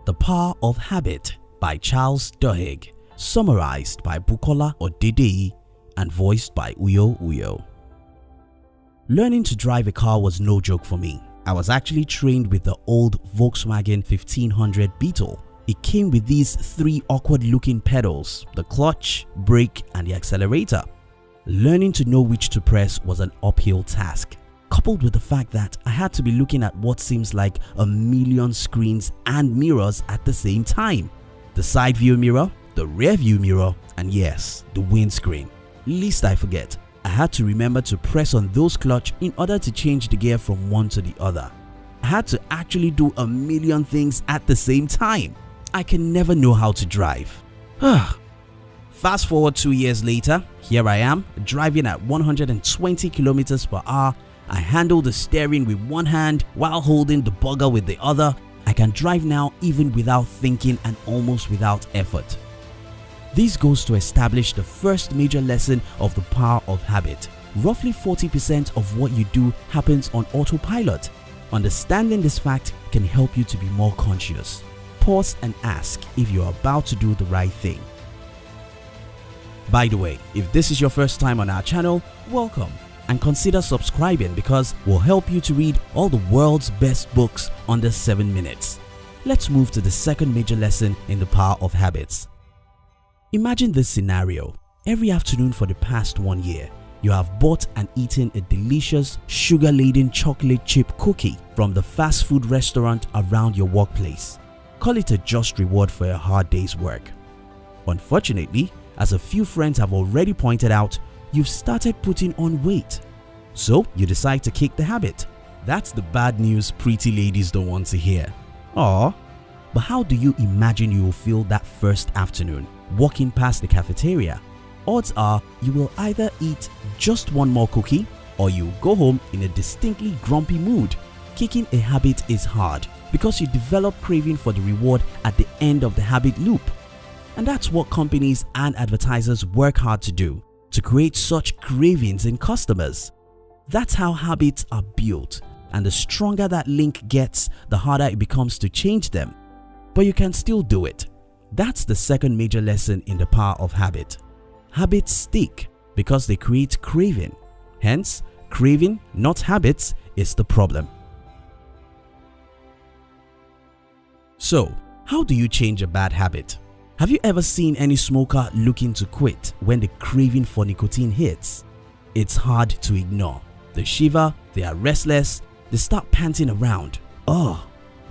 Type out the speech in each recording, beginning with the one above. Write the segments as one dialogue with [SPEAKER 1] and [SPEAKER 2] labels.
[SPEAKER 1] The Power of Habit by Charles Duhigg, summarized by Bukola Odedei and voiced by Uyo Uyo. Learning to drive a car was no joke for me. I was actually trained with the old Volkswagen 1500 Beetle. It came with these three awkward looking pedals: the clutch, brake and the accelerator. Learning to know which to press was an uphill task, coupled with the fact that I had to be looking at what seems like a million screens and mirrors at the same time. The side view mirror, the rear view mirror, and yes, the windscreen. Lest I forget, I had to remember to press on those clutch in order to change the gear from one to the other. I had to actually do a million things at the same time. I can never know how to drive. Fast forward 2 years later, here I am driving at 120 kilometers per hour. I handle the steering with one hand while holding the bugger with the other. I can drive now even without thinking and almost without effort. This goes to establish the first major lesson of the power of habit. Roughly 40% of what you do happens on autopilot. Understanding this fact can help you to be more conscious. Pause and ask if you are about to do the right thing. By the way, if this is your first time on our channel, welcome, and consider subscribing because we'll help you to read all the world's best books under 7 minutes. Let's move to the second major lesson in the power of habits. Imagine this scenario. Every afternoon for the past 1 year, you have bought and eaten a delicious sugar-laden chocolate chip cookie from the fast food restaurant around your workplace. Call it a just reward for a hard day's work. Unfortunately, as a few friends have already pointed out, you've started putting on weight. So you decide to kick the habit. That's the bad news pretty ladies don't want to hear. Aww. But how do you imagine you will feel that first afternoon walking past the cafeteria? Odds are you will either eat just one more cookie or you go home in a distinctly grumpy mood. Kicking a habit is hard because you develop craving for the reward at the end of the habit loop. And that's what companies and advertisers work hard to do, to create such cravings in customers. That's how habits are built, and the stronger that link gets, the harder it becomes to change them. But you can still do it. That's the second major lesson in the power of habit. Habits stick because they create craving. Hence, craving, not habits, is the problem. So, how do you change a bad habit? Have you ever seen any smoker looking to quit when the craving for nicotine hits? It's hard to ignore. They shiver, they are restless, they start panting around.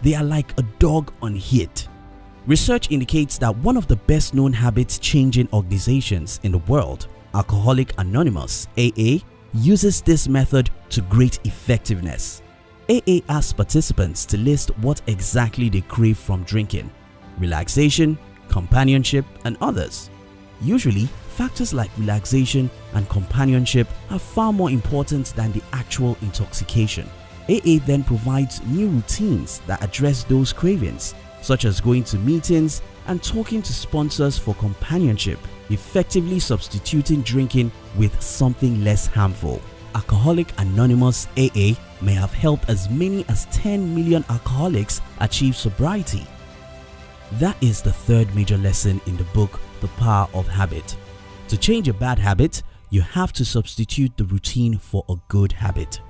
[SPEAKER 1] They are like a dog on heat. Research indicates that one of the best known habit-changing organizations in the world, Alcoholics Anonymous (AA), uses this method to great effectiveness. AA asks participants to list what exactly they crave from drinking: relaxation, companionship, and others. Usually, factors like relaxation and companionship are far more important than the actual intoxication. AA then provides new routines that address those cravings, such as going to meetings and talking to sponsors for companionship, effectively substituting drinking with something less harmful. Alcoholics Anonymous AA may have helped as many as 10 million alcoholics achieve sobriety. That is the third major lesson in the book, The Power of Habit. To change a bad habit, you have to substitute the routine for a good habit.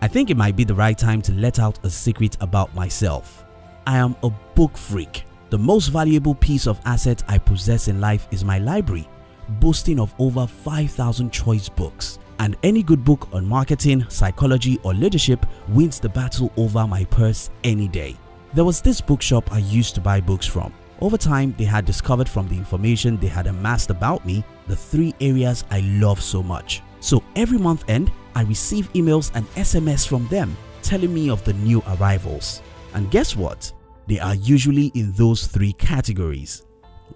[SPEAKER 1] I think it might be the right time to let out a secret about myself. I am a book freak. The most valuable piece of asset I possess in life is my library, boasting of over 5,000 choice books. And any good book on marketing, psychology, or leadership wins the battle over my purse any day. There was this bookshop I used to buy books from. Over time, they had discovered from the information they had amassed about me the 3 areas I love so much. So every month end, I receive emails and SMS from them telling me of the new arrivals. And guess what? They are usually in those 3 categories.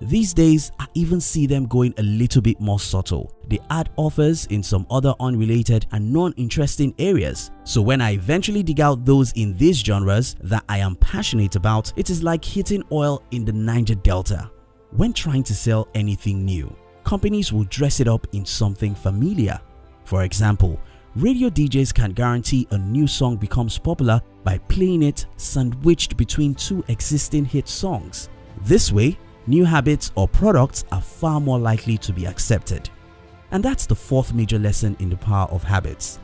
[SPEAKER 1] These days, I even see them going a little bit more subtle. They add offers in some other unrelated and non-interesting areas. So when I eventually dig out those in these genres that I am passionate about, it is like hitting oil in the Niger Delta. When trying to sell anything new, companies will dress it up in something familiar. For example, Radio DJs can guarantee a new song becomes popular by playing it sandwiched between two existing hit songs. This way, new habits or products are far more likely to be accepted. And that's the fourth major lesson in the power of habits.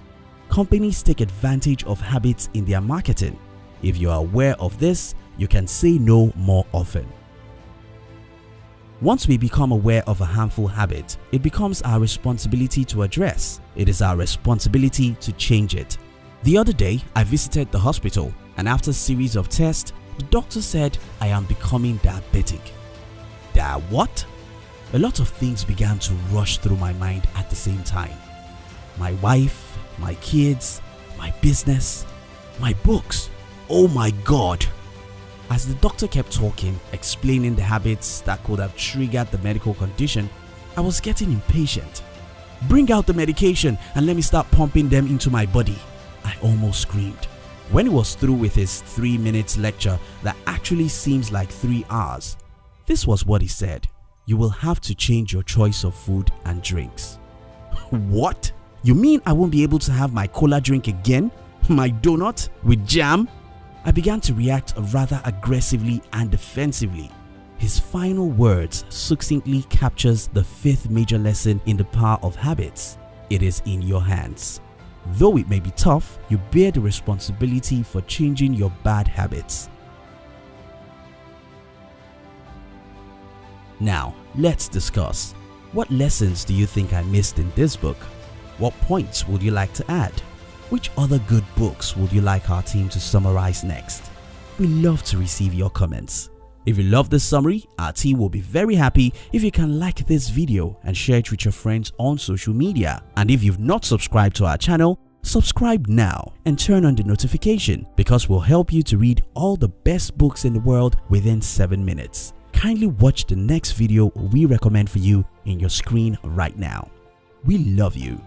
[SPEAKER 1] Companies take advantage of habits in their marketing. If you are aware of this, you can say no more often. Once we become aware of a harmful habit, it becomes our responsibility to address. It is our responsibility to change it. The other day, I visited the hospital, and after a series of tests, the doctor said I am becoming diabetic. What? A lot of things began to rush through my mind at the same time. My wife, my kids, my business, my books. Oh my God! As the doctor kept talking, explaining the habits that could have triggered the medical condition, I was getting impatient. Bring out the medication and let me start pumping them into my body, I almost screamed. When he was through with his 3-minute lecture that actually seems like 3 hours, this was what he said: "You will have to change your choice of food and drinks." What? You mean I won't be able to have my cola drink again? My donut with jam? I began to react rather aggressively and defensively. His final words succinctly captures the 5th major lesson in the power of habits. It is in your hands. Though it may be tough, you bear the responsibility for changing your bad habits. Now, let's discuss. What lessons do you think I missed in this book? What points would you like to add? Which other good books would you like our team to summarize next? We love to receive your comments. If you love this summary, our team will be very happy if you can like this video and share it with your friends on social media. And if you've not subscribed to our channel, subscribe now and turn on the notification, because we'll help you to read all the best books in the world within 7 minutes. Kindly watch the next video we recommend for you in your screen right now. We love you.